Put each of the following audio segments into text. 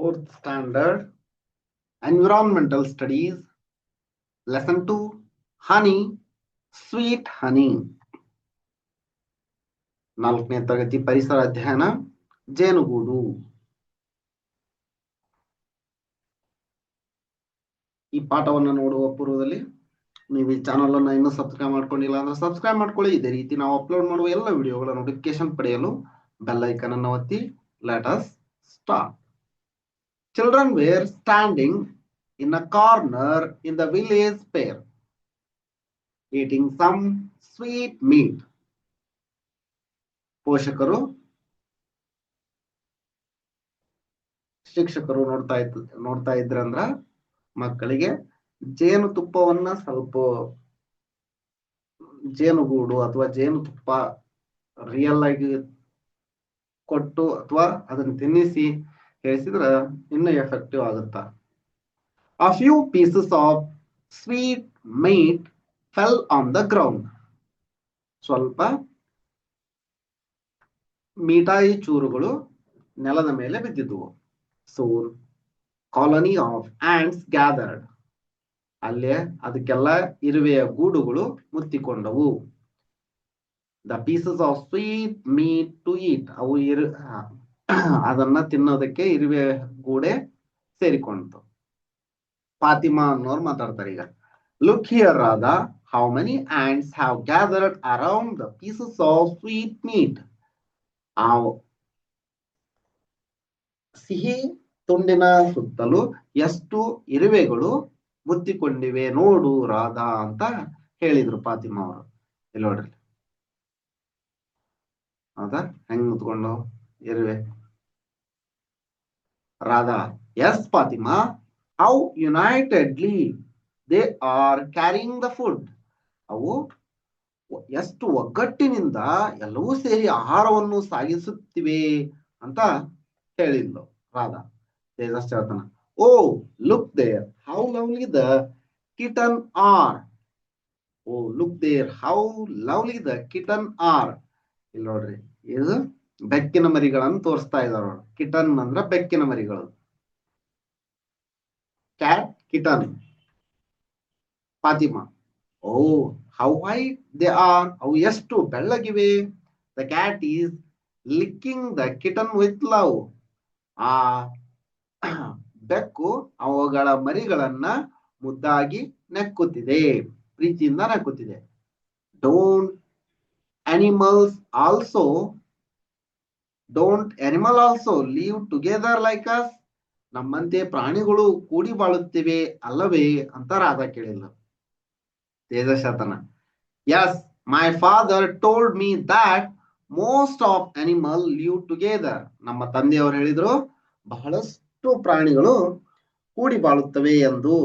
Fourth standard environmental studies, lesson 2, honey, sweet honey. 4ನೇ ತರಗತಿ ಪರಿಸರ ಅಧ್ಯಯನ ಜೇನುಗೂಡು. ಈ ಪಾಠವನ್ನು ನೋಡುವ ಪೂರ್ವದಲ್ಲಿ ನೀವು ಈ ಚಾನಲ್ ಅನ್ನು ಇನ್ನೂ ಸಬ್ಸ್ಕ್ರೈಬ್ ಮಾಡ್ಕೊಂಡಿಲ್ಲ ಅಂದ್ರೆ ಸಬ್ಸ್ಕ್ರೈಬ್ ಮಾಡ್ಕೊಳ್ಳಿ. ಇದೇ ರೀತಿ ನಾವು ಅಪ್ಲೋಡ್ ಮಾಡುವ ಎಲ್ಲ ವಿಡಿಯೋಗಳ ನೋಟಿಫಿಕೇಶನ್ ಪಡೆಯಲು ಬೆಲ್ ಐಕಾನ್ ಅನ್ನು ಒತ್ತಿ. Let us start. Children were standing in a corner in the village fair, eating some sweet meat. ಪೋಷಕರು ಶಿಕ್ಷಕರು ನೋಡ್ತಾ ಇದ್ರಂದ್ರ ಮಕ್ಕಳಿಗೆ ಜೇನುತುಪ್ಪವನ್ನ ಸ್ವಲ್ಪ ಜೇನುಗೂಡು ಅಥವಾ ಜೇನುತುಪ್ಪ ರಿಯಲ್ ಆಗಿ ಕೊಟ್ಟು ಅಥವಾ ಅದನ್ನ ತಿನ್ನಿಸಿ ಹೇಳಿಸಿದ್ರ ಇನ್ನೂ ಎಫೆಕ್ಟಿವ್ ಆಗುತ್ತಾ. A few pieces of sweet meat fell on the ground. ಸ್ವಲ್ಪ ಮಿಠಾಯಿ ಚೂರುಗಳು ನೆಲದ ಮೇಲೆ ಬಿದ್ದಿದ್ವು. Soon colony of ants gathered. ಅಲ್ಲೇ ಅದಕ್ಕೆಲ್ಲ ಇರುವೆಯ ಗೂಡುಗಳು ಮುತ್ತಿಕೊಂಡವು. The pieces of sweet meat to eat. ಅವು ಅದನ್ನ ತಿನ್ನೋದಕ್ಕೆ ಇರುವೆ ಗೂಡೆ ಸೇರಿಕೊಂಡಿತು. ಫಾತಿಮಾ ಅನ್ನೋರು ಮಾತಾಡ್ತಾರೆ ಈಗ. Look here, Radha, how many ants have gathered around the pieces of sweet meat. ಆ ಸಿಹಿ ತುಂಡಿನ ಸುತ್ತಲೂ ಎಷ್ಟು ಇರುವೆಗಳು ಮುತ್ತಿಕೊಂಡಿವೆ ನೋಡು ರಾಧಾ ಅಂತ ಹೇಳಿದ್ರು ಫಾತಿಮಾ ಅವರು. ಇಲ್ಲಿ ನೋಡ್ರಿ, ಹೌದಾ ಹೆಂಗ್ ಮುತ್ಕೊಂಡು ಇರುವೆ. Radha, yes Fatima, how unitedly they are carrying the food. ಅವು ಎಷ್ಟು ಒಗ್ಗಟ್ಟಿನಿಂದ ಎಲ್ಲವೂ ಸೇರಿ ಆಹಾರವನ್ನು ಸಾಗಿಸುತ್ತಿವೆ ಅಂತ ಹೇಳಿದ್ಲು ರಾಧಾ. ತೇಜಸ್ ಹೇಳ್ತಾನ, oh look there how lovely the kitten are. Oh look there how lovely the kitten are. ಇಲ್ಲಿ ನೋಡ್ರಿ, ಇದು ಬೆಕ್ಕಿನ ಮರಿಗಳನ್ನು ತೋರಿಸ್ತಾ ಇದಾರ. ಕಿಟನ್ ಅಂದ್ರ ಬೆಕ್ಕಿನ ಮರಿಗಳು. Cat, kitten. Fatima, oh how white they are. ಅವು ಎಷ್ಟು ಬೆಳ್ಳಗಿವೆ. The cat is licking the kitten with love. ಆ ಬೆಕ್ಕು ಅವುಗಳ ಮರಿಗಳನ್ನ ಮುದ್ದಾಗಿ ನೆಕ್ಕುತ್ತಿದೆ, ಪ್ರೀತಿಯಿಂದ ನೆಕ್ಕುತ್ತಿದೆ. Don't animal also live together like us. ನಮ್ಮಂತೆ ಪ್ರಾಣಿಗಳು ಕೂಡಿ ಬಾಳುತ್ತಿವೆ ಅಲ್ಲವೇ ಅಂತ ರಾಧಾ ಕೇಳಿಲ್ಲ. ತೇಜಶತನ, yes my father told me that most of animal live together. ನಮ್ಮ ತಂದೆಯವರು ಹೇಳಿದ್ರು ಬಹಳಷ್ಟು ಪ್ರಾಣಿಗಳು ಕೂಡಿ ಬಾಳುತ್ತವೆ ಎಂದು.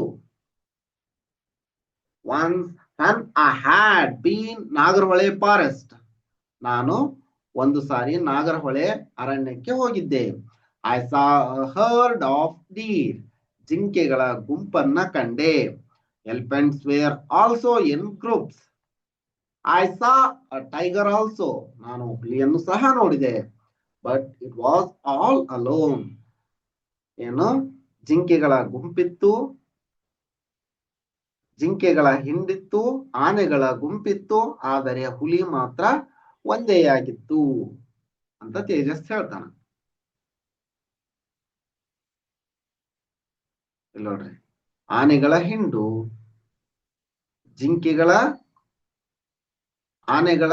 Once when I had been Nagarhole forest. ನಾನು ಒಂದು ಸಾರಿ ನಾಗರಹೊಳೆ ಅರಣ್ಯಕ್ಕೆ ಹೋಗಿದ್ದೆ. I saw a herd of deer. ಜಿಂಕೆಗಳ ಗುಂಪನ್ನ ಕಂಡೆ. Elephants were also in groups. I saw a tiger also. ನಾನು ಹುಲಿಯನ್ನು ಸಹ ನೋಡಿದೆ. But it was all alone. ಏನು, ಜಿಂಕೆಗಳ ಗುಂಪಿತ್ತು, ಜಿಂಕೆಗಳ ಹಿಂಡಿತ್ತು, ಆನೆಗಳ ಗುಂಪಿತ್ತು, ಆದರೆ ಹುಲಿ ಮಾತ್ರ ಒಂದೇಯಾಗಿತ್ತು ಅಂತ ತೇಜಸ್ ಹೇಳ್ತಾನ. ಇಲ್ಲಿ ನೋಡ್ರಿ, ಆನೆಗಳ ಹಿಂಡು, ಆನೆಗಳ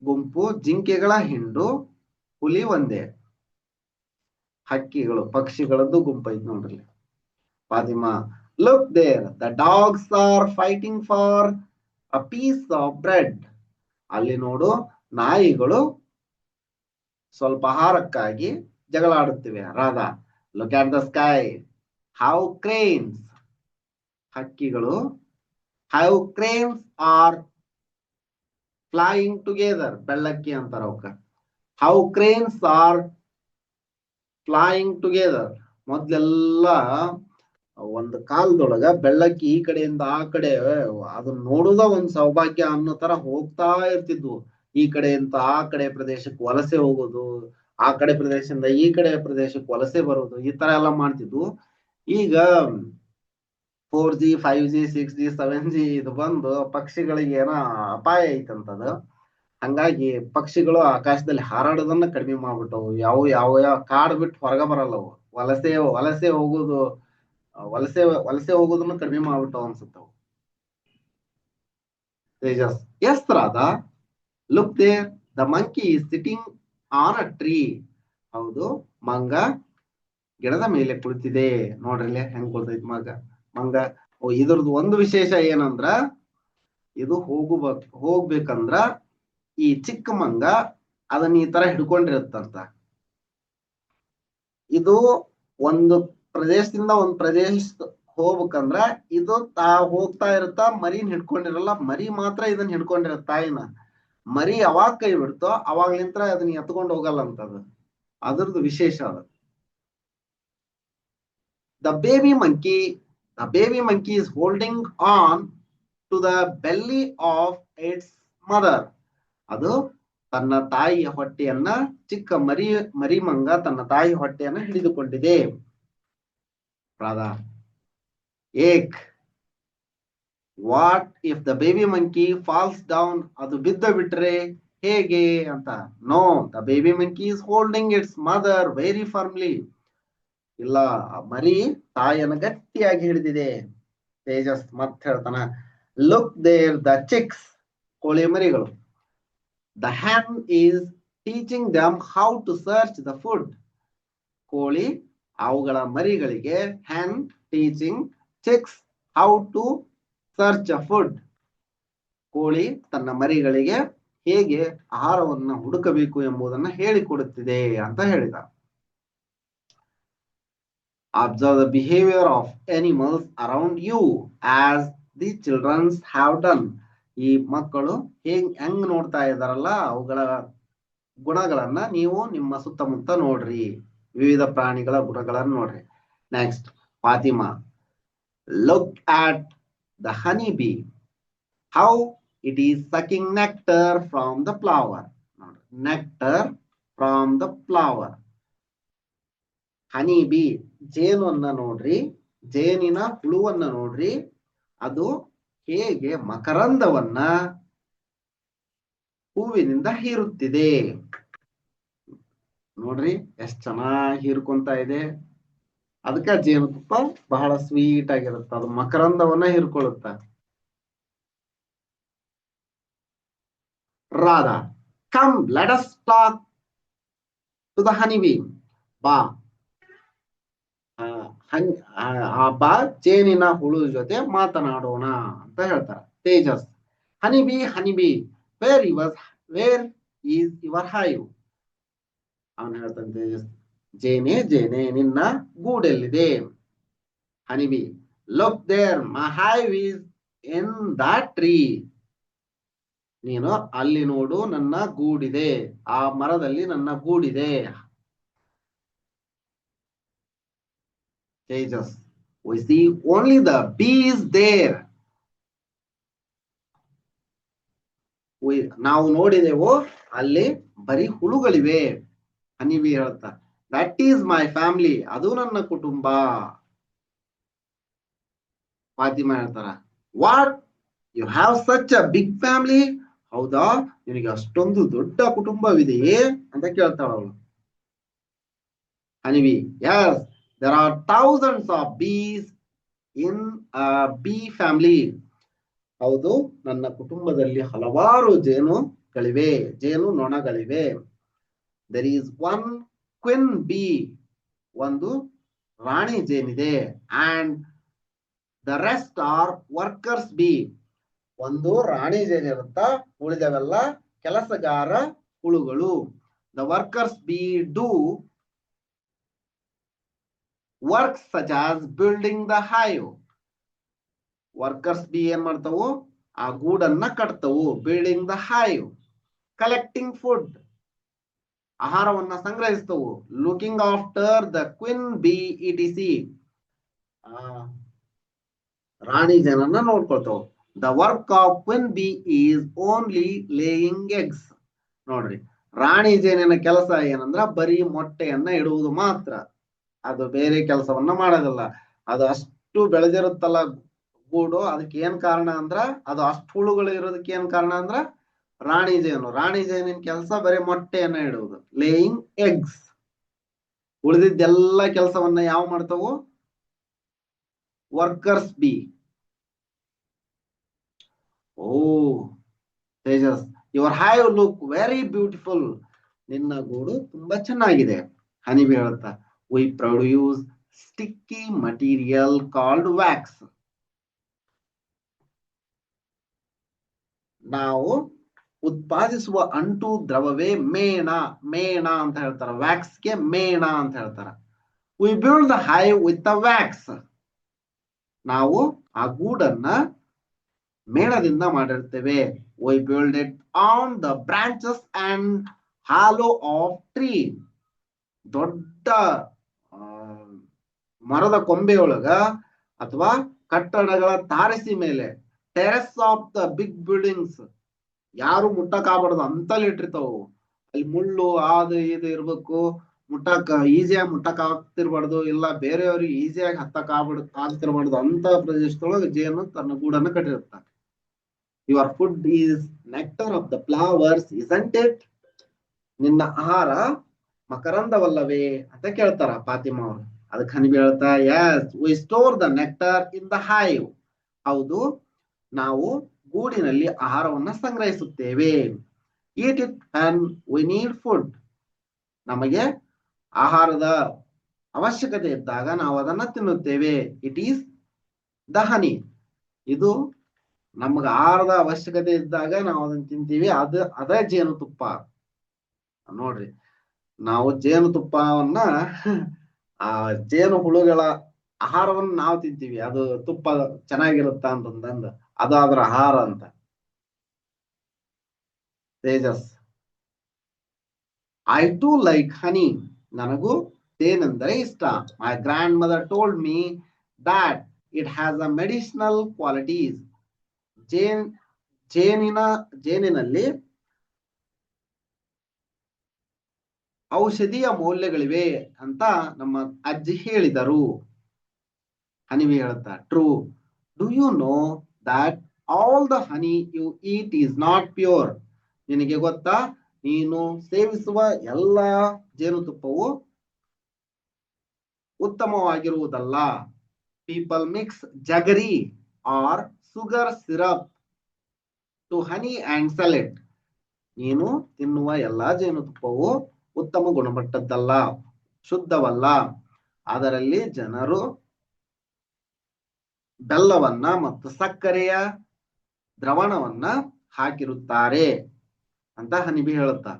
ಗುಂಪು, ಜಿಂಕೆಗಳ ಹಿಂಡು, ಹುಲಿ ಒಂದೇ. ಹಕ್ಕಿಗಳು, ಪಕ್ಷಿಗಳದ್ದು ಗುಂಪು ಐತಿ ನೋಡ್ರಿ. Fatima, look there, the dogs are fighting for a piece of bread. ಅಲ್ಲಿ ನೋಡು, ನಾಯಿಗಳು ಸ್ವಲ್ಪ ಆಹಾರಕ್ಕಾಗಿ ಜಗಳ ಆಡುತ್ತಿವೆ. Radha, look at the sky, how cranes. ಹಕ್ಕಿಗಳು, how cranes are flying together. ಬೆಳ್ಳಕ್ಕಿ ಅಂತಾರ ಅವಕ್ಕ. how cranes are flying together. ಮೊದ್ಲೆಲ್ಲ ಒಂದು ಕಾಲದೊಳಗ ಬೆಳ್ಳಕ್ಕಿ ಈ ಕಡೆಯಿಂದ ಆ ಕಡೆ ಅದನ್ನ ನೋಡುದ ಒಂದ್ ಸೌಭಾಗ್ಯ ಅನ್ನೋ ತರ ಹೋಗ್ತಾ ಇರ್ತಿದ್ವು. ಈ ಕಡೆಯಿಂದ ಆ ಕಡೆ ಪ್ರದೇಶಕ್ಕೆ ವಲಸೆ ಹೋಗೋದು, ಆ ಕಡೆ ಪ್ರದೇಶದಿಂದ ಈ ಕಡೆ ಪ್ರದೇಶಕ್ಕೆ ವಲಸೆ ಬರೋದು ಈ ತರ ಎಲ್ಲ ಮಾಡ್ತಿದ್ವು. ಈಗ 4G 5G 6G 7G ಇದು ಬಂದು ಪಕ್ಷಿಗಳಿಗೆ ಏನೋ ಅಪಾಯ ಐತಂತದ. ಹಂಗಾಗಿ ಪಕ್ಷಿಗಳು ಆಕಾಶದಲ್ಲಿ ಹಾರಾಡೋದನ್ನ ಕಡಿಮೆ ಮಾಡ್ಬಿಟ್ಟವು. ಯಾವ ಕಾಡು ಬಿಟ್ಟು ಹೊರಗ ಬರಲ್ಲವು. ವಲಸೆ ಹೋಗುದು ವಲಸೆ ಹೋಗೋದನ್ನ ಕಡಿಮೆ ಮಾಡ್ಬಿಟ್ಟವು ಅನ್ಸುತ್ತವು. Tejas, yes Radha, look there, the monkey is sitting on a tree. ಹೌದು, ಮಂಗ ಗಿಡದ ಮೇಲೆ ಕುಳಿತಿದೆ. ನೋಡ್ರಿ ಹೆಂಗ್ ಕುಳಿತೈತಿ ಮಂಗ. ಇದ್ರದ್ದು ಒಂದು ವಿಶೇಷ ಏನಂದ್ರ, ಇದು ಹೋಗ್ಬೇಕಂದ್ರ ಈ ಚಿಕ್ಕ ಮಂಗ ಅದನ್ನ ಈ ತರ ಹಿಡ್ಕೊಂಡಿರುತ್ತಂತ. ಇದು ಒಂದು ಪ್ರದೇಶದಿಂದ ಒಂದ್ ಪ್ರದೇಶ ಹೋಗ್ಬೇಕಂದ್ರ ಇದು ಹೋಗ್ತಾ ಇರುತ್ತ, ಮರಿನ್ ಹಿಡ್ಕೊಂಡಿರಲ್ಲ. ಮರಿ ಮಾತ್ರ ಇದನ್ನ ಹಿಡ್ಕೊಂಡಿರತ್ತ ತಾಯಿನ. ಮರಿ ಯಾವಾಗ ಕೈ ಬಿಡ್ತೋ ಅವಾಗ್ಲಿಂತ್ರ ಅದನ್ನ ಎತ್ಕೊಂಡು ಹೋಗಲ್ಲ ಅಂತದ. ಅದ್ರದ್ದು ವಿಶೇಷ ಅದು. The baby monkey is holding on to the belly of its mother. ಅದು ತನ್ನ ತಾಯಿಯ ಹೊಟ್ಟೆಯನ್ನ, ಚಿಕ್ಕ ಮರಿ ಮಂಗ ತನ್ನ ತಾಯಿ ಹೊಟ್ಟೆಯನ್ನ ಹಿಡಿದುಕೊಂಡಿದೆ. ರಾಧಾ, ಏಕ್, what if the baby monkey falls down? ಅದು ಬಿದ್ದ ಬಿಟ್ರೆ ಹೇಗೆ ಅಂತ. No, the baby monkey is holding its mother very firmly. ಇಲ್ಲ, ಮರಿ ತಾಯಿಯನ್ನು ಗಟ್ಟಿಯಾಗಿ ಹಿಡಿದಿದೆ. ತೇಜಸ್ ಮತ್ ಹೇಳ್ತಾನ, ಲುಕ್ ದೇರ್ ದ ಚಿಕ್ಸ್, ಕೋಳಿ ಮರಿಗಳು. The hen is teaching them how to search the food. ಕೋಳಿ ಅವುಗಳ ಮರಿಗಳಿಗೆ, hen teaching chicks how to search a food. ಕೋಳಿ ತನ್ನ ಮರಿಗಳಿಗೆ ಹೇಗೆ ಆಹಾರವನ್ನು ಹುಡುಕಬೇಕು ಎಂಬುದನ್ನು ಹೇಳಿಕೊಡುತ್ತಿದೆ ಅಂತ ಹೇಳಿದ. Observe the behavior of animals around you as the children have done. ಈ ಮಕ್ಕಳು ಹೆಂಗ್ ನೋಡ್ತಾ ಇದ್ದಾರಲ್ಲ ಅವುಗಳ ಗುಣಗಳನ್ನ ನೀವು ನಿಮ್ಮ ಸುತ್ತಮುತ್ತ ನೋಡ್ರಿ. ವಿವಿಧ ಪ್ರಾಣಿಗಳ ಗುಣಗಳನ್ನ ನೋಡ್ರಿ. Next, Fatima, look at the honey bee, how it is sucking nectar from the flower. Nectar from the flower. Honey bee, ಜೇನನ್ನ ನೋಡ್ರಿ, ಜೇನಿನ ಹುಳುವನ್ನ ನೋಡ್ರಿ. ಅದು ಹೇಗೆ ಮಕರಂದವನ್ನ ಹೂವಿನಿಂದ ಹೀರುತ್ತಿದೆ. ನೋಡ್ರಿ ಎಷ್ಟ್ ಚೆನ್ನಾಗಿ ಹೀರ್ಕೊಂತ ಇದೆ. ಅದಕ್ಕೆ ಜೇನುತುಪ್ಪ ಬಹಳ ಸ್ವೀಟ್ ಆಗಿರುತ್ತೆ. ಅದು ಮಕರಂದವನ್ನ ಹೀರ್ಕೊಳ್ಳುತ್ತ. Radha, come let us talk to the honey bee. ಬಾ, ಬಾ ಜೇನಿನ ಹುಳು ಜೊತೆ ಮಾತನಾಡೋಣ ಅಂತ ಹೇಳ್ತಾರೆ. Tejas, honeybee where is your hive? ಅವನು ಹೇಳ್ತಾನೆ ತೇಜಸ್, ಜೇನೆ ನಿನ್ನ ಗೂಡೆಲ್ಲಿದೆ? Honeybee, look there, my hive is in that tree. ನೀನು ಅಲ್ಲಿ ನೋಡು, ನನ್ನ ಗೂಡಿದೆ, ಆ ಮರದಲ್ಲಿ ನನ್ನ ಗೂಡಿದೆ. Tejas, we see only the bees there. ನಾವು ನೋಡಿದೆವು ಅಲ್ಲಿ ಬರೀ ಹುಳುಗಳಿವೆ. ಹನಿಬಿ ಹೇಳ್ತಾ, ದಟ್ ಈಸ್ ಮೈ ಫ್ಯಾಮಿಲಿ, ಅದು ನನ್ನ ಕುಟುಂಬ. ಫಾತಿಮಾ ಹೇಳ್ತಾರ, what, you have such a big family? ಹೌದಾ, ನಿನಗೆ ಅಷ್ಟೊಂದು ದೊಡ್ಡ ಕುಟುಂಬವಿದೆಯೇ ಅಂತ ಕೇಳ್ತಾಳ ಅವಳು. Honeybee, yes, there are thousands of bees in a bee family. ಹೌದು, ನನ್ನ ಕುಟುಂಬದಲ್ಲಿ ಹಲವಾರು ಜೇನು ನೊಣಗಳಿವೆ. there is one queen bee, ಒಂದು ರಾಣಿ ಜೇನಿದೆ. and the rest are workers bee. ಒಂದು ರಾಣಿ ಜೇನಿರುತ್ತಾ, ಉಳಿದವೆಲ್ಲ ಕೆಲಸಗಾರ ಹುಳುಗಳು. the workers bee do works such as building the hive. Workers bee ಏನ್ ಮಾಡ್ತಾವು? ಆ ಗೂಡನ್ನ ಕಟ್ತವು. Building the hive, collecting food, ಆಹಾರವನ್ನ ಸಂಗ್ರಹಿಸ್ತವು. Looking after the queen bee ETC, ರಾಣಿ ಜನನ್ನ ನೋಡ್ಕೊಳ್ತಾವು. The work of queen bee is only laying eggs. ನೋಡ್ರಿ, ರಾಣಿ ಜೇನಿನ ಕೆಲಸ ಏನಂದ್ರ ಬರೀ ಮೊಟ್ಟೆಯನ್ನ ಇಡುವುದು ಮಾತ್ರ. ಅದು ಬೇರೆ ಕೆಲಸವನ್ನ ಮಾಡೋದಿಲ್ಲ. ಅದು ಅಷ್ಟು ಬೆಳೆದಿರುತ್ತಲ್ಲ ಗೂಡು, ಅದಕ್ಕೆ ಏನ್ ಕಾರಣ ಅಂದ್ರ, ಅದು ಅಷ್ಟು ಹುಳುಗಳು ಇರೋದಕ್ಕೆ ಏನ್ ಕಾರಣ ಅಂದ್ರ ರಾಣಿ ಜೇನು. ರಾಣಿ ಜೇನಿನ ಕೆಲಸ ಬರೀ ಮೊಟ್ಟೆಯನ್ನ ಇಡುವುದು, ಲೇಯಿಂಗ್ ಎಗ್ಸ್. ಉಳಿದಿದ್ದೆಲ್ಲ ಕೆಲಸವನ್ನ ಯಾವ ಮಾಡ್ತಾವು? Workers bee. Oh Tejas, your hive look very beautiful. ನಿನ್ನ ಗೂಡು ತುಂಬಾ ಚೆನ್ನಾಗಿದೆ. ಹನಿಬಿ ಹೇಳುತ್ತಾ, we produce sticky material called wax. ನಾವು ಉತ್ಪಾದಿಸುವ ಅಂಟು ದ್ರವವೇ ಮೇಣ. ಮೇಣ ಅಂತ ಹೇಳ್ತಾರ, ವ್ಯಾಕ್ಸ್ಗೆ ಮೇಣ ಅಂತ ಹೇಳ್ತಾರ. We build the hive with the wax. ನಾವು ಆ ಗೂಡನ್ನ ಮೇಣದಿಂದ ಮಾಡಿರ್ತೇವೆ. We build it on the branches and hollow of tree. ದೊಡ್ಡ ಮರದ ಕೊಂಬೆಯೊಳಗ ಅಥವಾ ಕಟ್ಟಡಗಳ ತಾರಸಿ ಮೇಲೆ, terrace of the big buildings, ಯಾರು ಮುಟ್ಟಕ್ಕಾಗಬಾರ್ದು ಅಂತಲ್ಲಿ ಇಟ್ಟಿರ್ತಾವು. ಅಲ್ಲಿ ಮುಳ್ಳು ಅದು ಇದು ಇರ್ಬೇಕು, ಈಸಿಯಾಗಿ ಮುಟ್ಟಕ್ ಆಗ್ತಿರ್ಬಾರ್ದು, ಇಲ್ಲ ಬೇರೆಯವ್ರಿಗೆ ಈಸಿಯಾಗಿ ಆಗ್ತಿರ್ಬಾರ್ದು ಅಂತ ಪ್ರದೇಶದೊಳಗೆ ಜೇನು ತನ್ನ ಗೂಡನ್ನು ಕಟ್ಟಿರುತ್ತಾರೆ. Your food is nectar of the flowers isn't it. ನಿನ್ನ ಆಹಾರ ಮಕರಂದವಲ್ಲವೇ ಅಂತ ಕೇಳ್ತಾರ ಫಾತಿಮಾ ಅವರು. ಅದಕ್ಕೆ ಹನಿಬಿ ಹೇಳ್ತಾ, yes we store the nectar in the hive. ಹೌದು, ನಾವು ಗೂಡಿನಲ್ಲಿ ಆಹಾರವನ್ನ ಸಂಗ್ರಹಿಸುತ್ತೇವೆ. Eat it and we need food. ನಮಗೆ ಆಹಾರದ ಅವಶ್ಯಕತೆ ಇದ್ದಾಗ ನಾವು ಅದನ್ನ ತಿನ್ನುತ್ತೇವೆ. It is the honey. ಇದು ನಮ್ಗೆ ಆಹಾರದ ಅವಶ್ಯಕತೆ ಇದ್ದಾಗ ನಾವು ಅದನ್ನ ತಿಂತೀವಿ. ಅದೇ ಜೇನುತುಪ್ಪ. ನೋಡ್ರಿ, ನಾವು ಜೇನುತುಪ್ಪವನ್ನ ಆ ಜೇನು ಹುಳುಗಳ ಆಹಾರವನ್ನು ನಾವು ತಿಂತೀವಿ. ಅದು ತುಪ್ಪ ಚೆನ್ನಾಗಿರುತ್ತ ಅಂತಂದ, ಅದು ಅದರ ಆಹಾರ ಅಂತ. Tejas, I too like honey. ನನಗೂ ಜೇನೆಂದರೆ ಇಷ್ಟ. My grandmother told me that it has a medicinal qualities. ಜೇನಿನಲ್ಲಿ ಔಷಧೀಯ ಮೌಲ್ಯಗಳಿವೆ ಅಂತ ನಮ್ಮ ಅಜ್ಜಿ ಹೇಳಿದರು. ಹನಿವಿ ಹೇಳುತ್ತಾ, true. Do you know that all the honey you eat is not pure. ನಿನಗೆ ಗೊತ್ತಾ, ನೀನು ಸೇವಿಸುವ ಎಲ್ಲ ಜೇನುತುಪ್ಪವು ಉತ್ತಮವಾಗಿರುವುದಲ್ಲ. People mix jaggery or sugar syrup to honey and sell it. ನೀನು ತಿನ್ನುವ ಎಲ್ಲಾ ಜೇನುತುಪ್ಪವು ಉತ್ತಮ ಗುಣಮಟ್ಟದ್ದಲ್ಲ, ಶುದ್ಧವಲ್ಲ. ಅದರಲ್ಲಿ ಜನರು ಬೆಲ್ಲವನ್ನ ಮತ್ತು ಸಕ್ಕರೆಯ ದ್ರವಣವನ್ನ ಹಾಕಿರುತ್ತಾರೆ ಅಂತ ಹನಿಬಿ ಹೇಳುತ್ತಾ.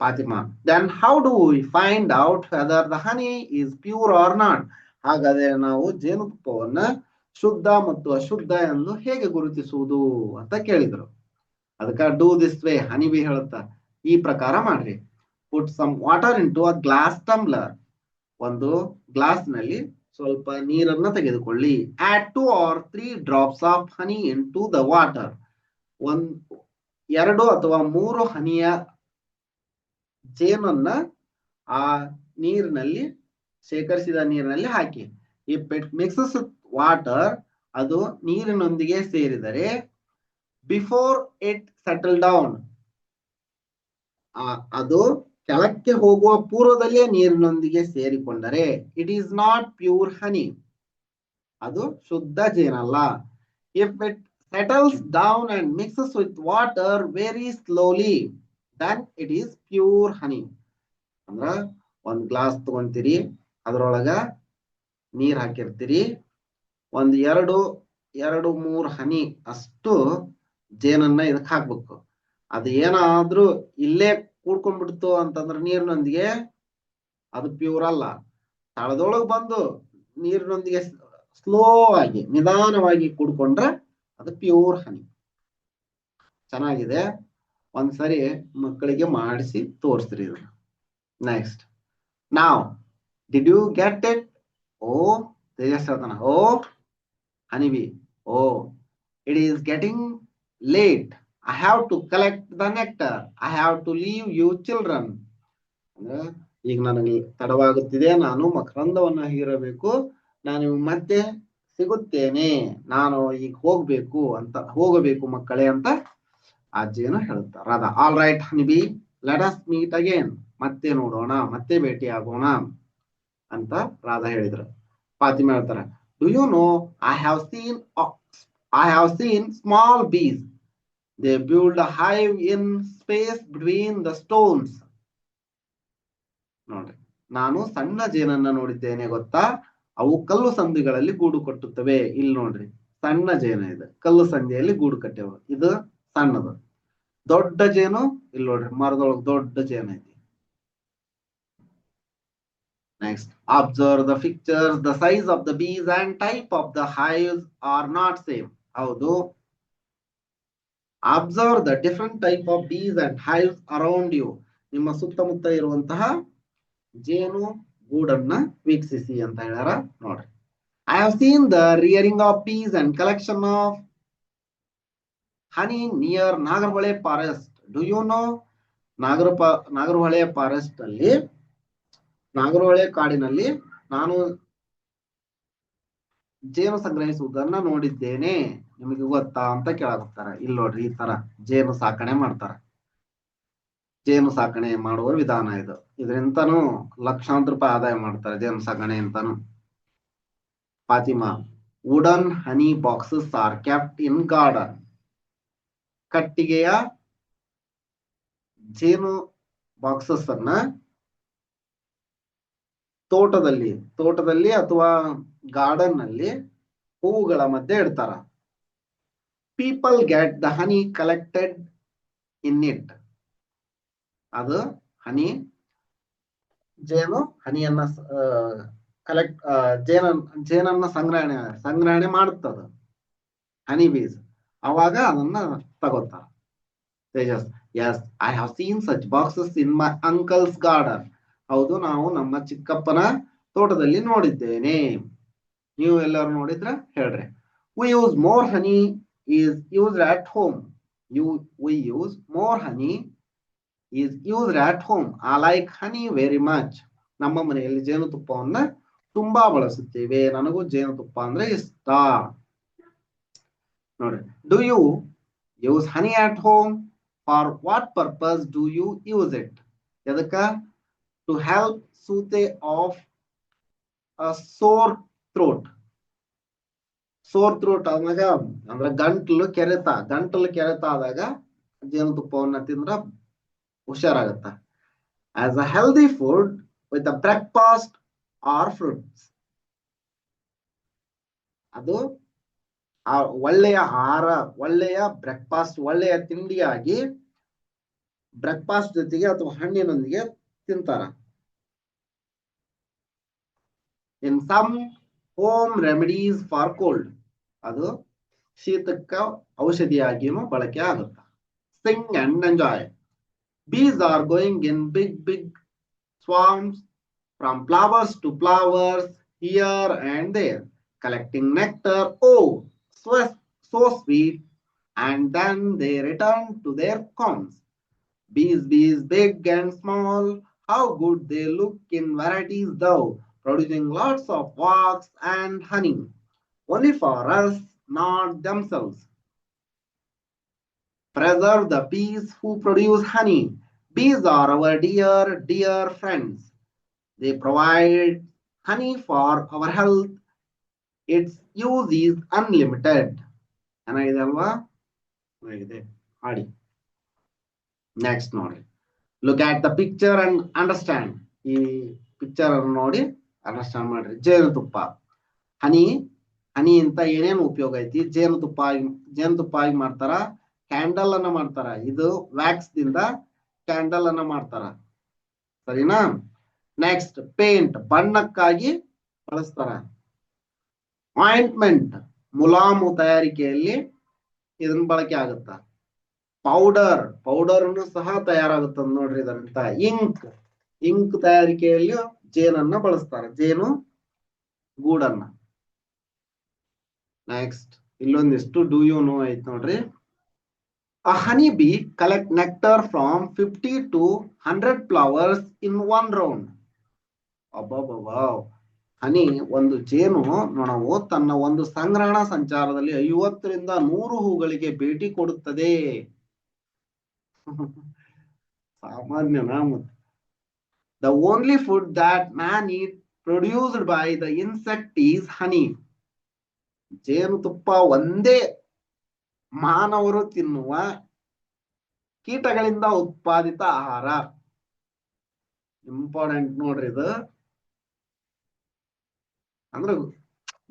Fatima, then how do we find out whether the honey is pure or not. ಹಾಗಾದರೆ ನಾವು ಜೇನುತುಪ್ಪವನ್ನ ಶುದ್ಧ ಮತ್ತು ಅಶುದ್ಧ ಎಂದು ಹೇಗೆ ಗುರುತಿಸುವುದು ಅಂತ ಕೇಳಿದರು. ಅದಕ್ಕೆ ಡೂ ದಿಸ್ ವೇ. ಹನಿಬಿ ಹೇಳುತ್ತಾ, ಈ ಪ್ರಕಾರ ಮಾಡ್ರಿ. Put some water into a glass tumbler. ಒಂದು ಗ್ಲಾಸ್ ನಲ್ಲಿ ಸ್ವಲ್ಪ ನೀರನ್ನ ತೆಗೆದುಕೊಳ್ಳಿ. Add 2 or 3 drops of honey into the water. 2 ಅಥವಾ 3 ಹನಿಯ ಜೇನನ್ನ ಆ ನೀರಿನಲ್ಲಿ, ಶೇಖರಿಸಿದ ನೀರಿನಲ್ಲಿ ಹಾಕಿ. ಇಫ್ ಇಟ್ ಮಿಕ್ಸಸ್ ವಾಟರ್, ಅದು ನೀರಿನೊಂದಿಗೆ ಸೇರಿದರೆ, ಬಿಫೋರ್ ಇಟ್ ಸೆಟಲ್ ಡೌನ್, ಅದು ಕೆಳಕ್ಕೆ ಹೋಗುವ ಪೂರ್ವದಲ್ಲೇ ನೀರಿನೊಂದಿಗೆ ಸೇರಿಕೊಂಡರೆ, it is not pure honey. ಅದು ಶುದ್ಧ ಜೇನಲ್ಲ. If it settles down and mixes with water very slowly, then it is pure honey. ಅಂದ್ರ ಒಂದ್ ಗ್ಲಾಸ್ ತಗೊಂತೀರಿ, ಅದ್ರೊಳಗ ನೀರ್ ಹಾಕಿರ್ತೀರಿ, ಒಂದ್ 2-3 ಹನಿ ಅಷ್ಟು ಜೇನನ್ನ ಇದಕ್ ಹಾಕ್ಬೇಕು. ಅದು ಏನಾದ್ರೂ ಇಲ್ಲೇ ಕೂಡ್ಕೊಂಡ್ಬಿಡ್ತು ಅಂತಂದ್ರೆ ನೀರಿನೊಂದಿಗೆ, ಅದು ಪ್ಯೂರ್ ಅಲ್ಲ. ತಳದೊಳಗೆ ಬಂದು ನೀರಿನೊಂದಿಗೆ ಸ್ಲೋ ಆಗಿ ನಿಧಾನವಾಗಿ ಕೂಡ್ಕೊಂಡ್ರೆ ಅದು ಪ್ಯೂರ್ ಹನಿ. ಚೆನ್ನಾಗಿದೆ, ಒಂದ್ಸರಿ ಮಕ್ಕಳಿಗೆ ಮಾಡಿಸಿ ತೋರಿಸ್ರಿ ಇದು. Next, now did you get it? Oh Tejas ಹೇಳ್ತಾನ, oh honeybee, oh it is getting late. I have to collect the nectar, I have to leave you children. ಅಂದ್ರೆ ಈಗ ನನಗೆ ತಡವಾಗುತ್ತಿದೆ, ನಾನು ಮಕರಂದವನ್ನ ಹೀರಬೇಕು, ನಾನು ಮತ್ತೆ ಸಿಗುತ್ತೇನೆ, ನಾನು ಈಗ ಹೋಗಬೇಕು ಮಕ್ಕಳೇ ಅಂತ ಆ ಜೇನು ಹೇಳುತ್ತಾರೆ. Radha, all right honeybee, let us meet again, ಮತ್ತೆ ನೋಡೋಣ, ಮತ್ತೆ ಭೇಟಿ ಆಗೋಣ ಅಂತ ರಾಧಾ ಹೇಳಿದ್ರು. ಫಾತಿಮಾ ಹೇಳ್ತಾರೆ, do you know I have seen small bees, they build a hive in space between the stones. ನೋಡ್ರಿ, ನಾನು ಸಣ್ಣ ಜೇನನ್ನ ನೋಡಿದ್ದೇನೆ ಗೊತ್ತಾ, ಅವು ಕಲ್ಲು ಸಂದಿಗಳಲ್ಲಿ ಗೂಡು ಕಟ್ಟುತ್ತವೆ. ಇಲ್ಲಿ ನೋಡ್ರಿ, ಸಣ್ಣ ಜೇನು ಇದೆ, ಕಲ್ಲು ಸಂದಿಯಲ್ಲಿ ಗೂಡು ಕಟ್ಟೆವು, ಇದು ಸಣ್ಣದು. ದೊಡ್ಡ ಜೇನು ಇಲ್ಲಿ ನೋಡ್ರಿ, ಮರದೊಳಗೆ ದೊಡ್ಡ ಜೇನು ಐತಿ. Next, observe the pictures, the size of the bees and type of the hives are not same. ಹೌದು, observe the different type of bees and hives around you. ನಿಮ್ಮ ಸುತ್ತಮುತ್ತ ಇರುವಂತಹ ಜೇನು ಗೂಡನ್ನ ವೀಕ್ಷಿಸಿ ಅಂತ ಹೇಳ್ಯಾರ. ನೋಡ್ರಿ, I have seen the rearing of bees and collection of honey near Nagarahole forest. Do you know? Nagarahole forest ಅಲ್ಲಿ, ನಾಗರಹೊಳೆ ಕಾಡಿನಲ್ಲಿ ನಾನು ಜೇನು ಸಂಗ್ರಹಿಸುವುದನ್ನ ನೋಡಿದ್ದೇನೆ, ನಿಮಗೆ ಗೊತ್ತಾ ಅಂತ ಕೇಳಾಗುತ್ತಾರೆ. ಇಲ್ಲಿ ನೋಡ್ರಿ, ಈ ತರ ಜೇನು ಸಾಕಣೆ ಮಾಡ್ತಾರೆ. ಜೇನು ಸಾಕಣೆ ಮಾಡುವ ವಿಧಾನ ಇದು. ಇದರಿಂದನೂ ಲಕ್ಷಾಂತರ ರೂಪಾಯಿ ಆದಾಯ ಮಾಡ್ತಾರೆ ಜೇನು ಸಾಕಣೆ ಅಂತಾನು. Fatima, wooden honey boxes are kept in garden. ಕಟ್ಟಿಗೆಯ ಜೇನು ಬಾಕ್ಸಸ್ ಅನ್ನ ತೋಟದಲ್ಲಿ ಅಥವಾ ಗಾರ್ಡನ್ ನಲ್ಲಿ ಹೂವುಗಳ ಮಧ್ಯೆ ಇಡ್ತಾರ. People get the honey collected in it. ಅದು ಹನಿಯನ್ನ ಜೇನನ್ನ ಸಂಗ್ರಹಣೆ ಮಾಡುತ್ತದ ಹನಿ ಬೀಸ್. ಅವಾಗ ಅದನ್ನ ತಗೋತಾರ. Tejas, yes, I have seen such boxes in my uncle's garden. ಹೌದು, ನಾವು ನಮ್ಮ ಚಿಕ್ಕಪ್ಪನ ತೋಟದಲ್ಲಿ ನೋಡಿದ್ದೇನೆ. ನೀವು ಎಲ್ಲರೂ ನೋಡಿದ್ರ ಹೇಳ್ರಿ. We use more honey is used at home. We use more honey is used at home. I like honey very much. ನಮ್ಮ ಮನೆಯಲ್ಲಿ ಜೇನುತುಪ್ಪವನ್ನ ತುಂಬಾ ಬಳಸುತ್ತೇವೆ, ನನಗೂ ಜೇನುತುಪ್ಪ ಅಂದ್ರೆ ಇಷ್ಟ. ನೋಡ್ರಿ, do you use honey at home? For what purpose do you use it? ಎದಕ್ಕ? To help soothe of sore throat. Sore throat ಆದಾಗ ಅಂದ್ರೆ ಗಂಟಲು ಕೆರೆತ ಆದಾಗ ಜೇನುತುಪ್ಪವನ್ನ ತಿಂದ್ರ ಹುಷಾರಾಗತ್ತ. As a healthy food with a breakfast or fruits. ಅದು ಒಳ್ಳೆಯ ಆಹಾರ, ಒಳ್ಳೆಯ ಬ್ರೇಕ್ಫಾಸ್ಟ್, ಒಳ್ಳೆಯ ತಿಂಡಿಯಾಗಿ ಬ್ರೇಕ್ಫಾಸ್ಟ್ ಜೊತೆಗೆ ಅಥವಾ ಹಣ್ಣಿನೊಂದಿಗೆ ತಿಂತಾರ. In some home remedies for cold. ಅದು ಶೀತಕ್ಕ ಔಷಧಿಯಾಗಿಯೂ ಬಳಕೆ ಆಗುತ್ತೆ. Sing and enjoy. Bees are going in big swarms from flowers to flowers here and there, collecting nectar. Oh, so sweet. And then they return to their combs. Bees, big and small, how good they look in varieties though, producing lots of wax and honey, only for us, not themselves. Preserve the bees who produce honey. Bees are our dear friends. They provide honey for our health. Its use is unlimited. ಏನಾಗಿದೆ ಅಲ್ವಾ? ಹಾಡಿ. Next ನೋಡಿ, look at the picture and understand. ಈ picture ಅನ್ನು ನೋಡಿ understand ಮಾಡ್ರಿ. ಜೇನುತುಪ್ಪ, ಹನಿ ಅಂತ ಏನೇನು ಉಪಯೋಗ ಐತಿ? ಜೇನುತುಪ್ಪ ಆಗಿ ಮಾಡ್ತಾರ, ಕ್ಯಾಂಡಲ್ ಅನ್ನ ಮಾಡ್ತಾರ. ಇದು ವ್ಯಾಕ್ಸ್ ದಿಂದ ಕ್ಯಾಂಡಲ್ ಅನ್ನ ಮಾಡ್ತಾರ, ಸರಿನಾ? ನೆಕ್ಸ್ಟ್, ಪೇಂಟ್, ಬಣ್ಣಕ್ಕಾಗಿ ಬಳಸ್ತಾರ. ಆಯಿಂಟ್ಮೆಂಟ್, ಮುಲಾಮು ತಯಾರಿಕೆಯಲ್ಲಿ ಇದನ್ನ ಬಳಕೆ ಆಗುತ್ತ. ಪೌಡರ್ ಸಹ ತಯಾರಾಗುತ್ತ ನೋಡ್ರಿ ಇದರಿಂದ. ಇಂಕ್ ತಯಾರಿಕೆಯಲ್ಲಿ ಜೇನನ್ನ ಬಳಸ್ತಾರ, ಜೇನು ಗೂಡನ್ನ. ನೆಕ್ಸ್ಟ್, ಇಲ್ಲೊಂದಿಷ್ಟು ಡೂ ಯು ನೋ ಐತ್ ನೋಡ್ರಿ. A honeybee collect nectar from 50 to 100 flowers in one round. ಅಬ್ಬಬ್ಬಾ, ಹನಿ ಒಂದು ಜೇನು ನೊಣವು ತನ್ನ ಒಂದು ಸಂಗ್ರಹಣಾ ಸಂಚಾರದಲ್ಲಿ 50ರಿಂದ 100 ಹೂಗಳಿಗೆ ಭೇಟಿ ಕೊಡುತ್ತದೆ. ಸಾಮಾನ್ಯನಾ? The only food that man eat produced by the insect is honey. ಜೇನುತುಪ್ಪ ಒಂದೇ ಮಾನವರು ತಿನ್ನುವ ಕೀಟಗಳಿಂದ ಉತ್ಪಾದಿತ ಆಹಾರ. ಇಂಪಾರ್ಟೆಂಟ್ ನೋಡ್ರಿ ಇದು. ಅಂದ್ರೆ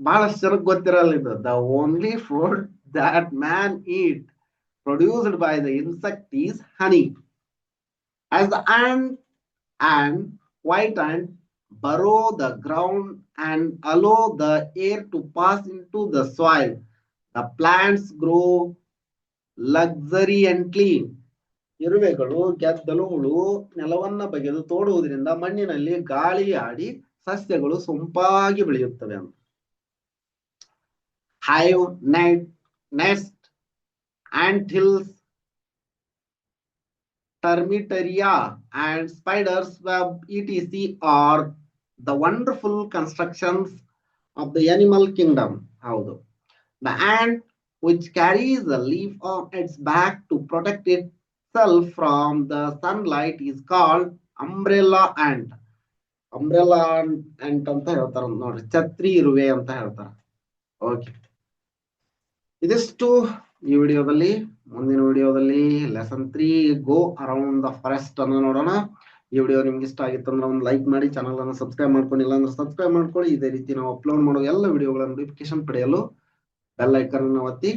ಬಹಳಷ್ಟು ಜನಕ್ಕೆ ಗೊತ್ತಿರಲ್ಲ ಇದು. The only food that man eat produced by the insect is honey. As the ant and white ant burrow the ground and allow the air to pass into the soil, the plants grow luxuriantly. ಇರುವೆಗಳು ಗೆದ್ದಲುಗಳು ನೆಲವನ್ನ ಬಗೆದು ತೋಡುವುದರಿಂದ ಮಣ್ಣಿನಲ್ಲಿ ಗಾಳಿ ಆಡಿ ಸಸ್ಯಗಳು ಸೊಂಪಾಗಿ ಬೆಳೆಯುತ್ತವೆ ಅಂತ. Hive, nest, ant hills, termitaria and spiders web etc are the wonderful constructions of the animal kingdom. ಹೌದು. The ant, which carries a leaf on its back to protect itself from the sunlight, is called umbrella ant. Umbrella ant ಅಂತ ಹೇಳ್ತಾರ ನೋಡ್ರಿ, ಛತ್ರಿ ಇರುವೆ ಅಂತ ಹೇಳ್ತಾರ. Okay, ಇದಿಷ್ಟು ಈ ವಿಡಿಯೋದಲ್ಲಿ. ಮುಂದಿನ ವಿಡಿಯೋದಲ್ಲಿ lesson 3 go around the forest ಅನ್ನು ನೋಡೋಣ. ಈ ವಿಡಿಯೋ ನಿಮ್ಗೆ ಇಷ್ಟ ಆಗಿತ್ತು ಅಂದ್ರೆ ಒಂದು ಲೈಕ್ ಮಾಡಿ, ಚಾನಲ್ ಅನ್ನು ಸಬ್ಸ್ಕ್ರೈಬ್ ಮಾಡ್ಕೊಂಡಿಲ್ಲ ಅಂದ್ರೆ ಸಬ್ಸ್ಕ್ರೈಬ್ ಮಾಡ್ಕೊಳ್ಳಿ. ಇದೇ ರೀತಿ ನಾವು ಅಪ್ಲೋಡ್ ಮಾಡೋ ಎಲ್ಲ ವಿಡಿಯೋಗಳ ನೋಟಿಫಿಕೇಶನ್ ಪಡೆಯಲು ಬೆಲ್ ಐಕಾನ್ ಅನ್ನು ಒತ್ತಿ.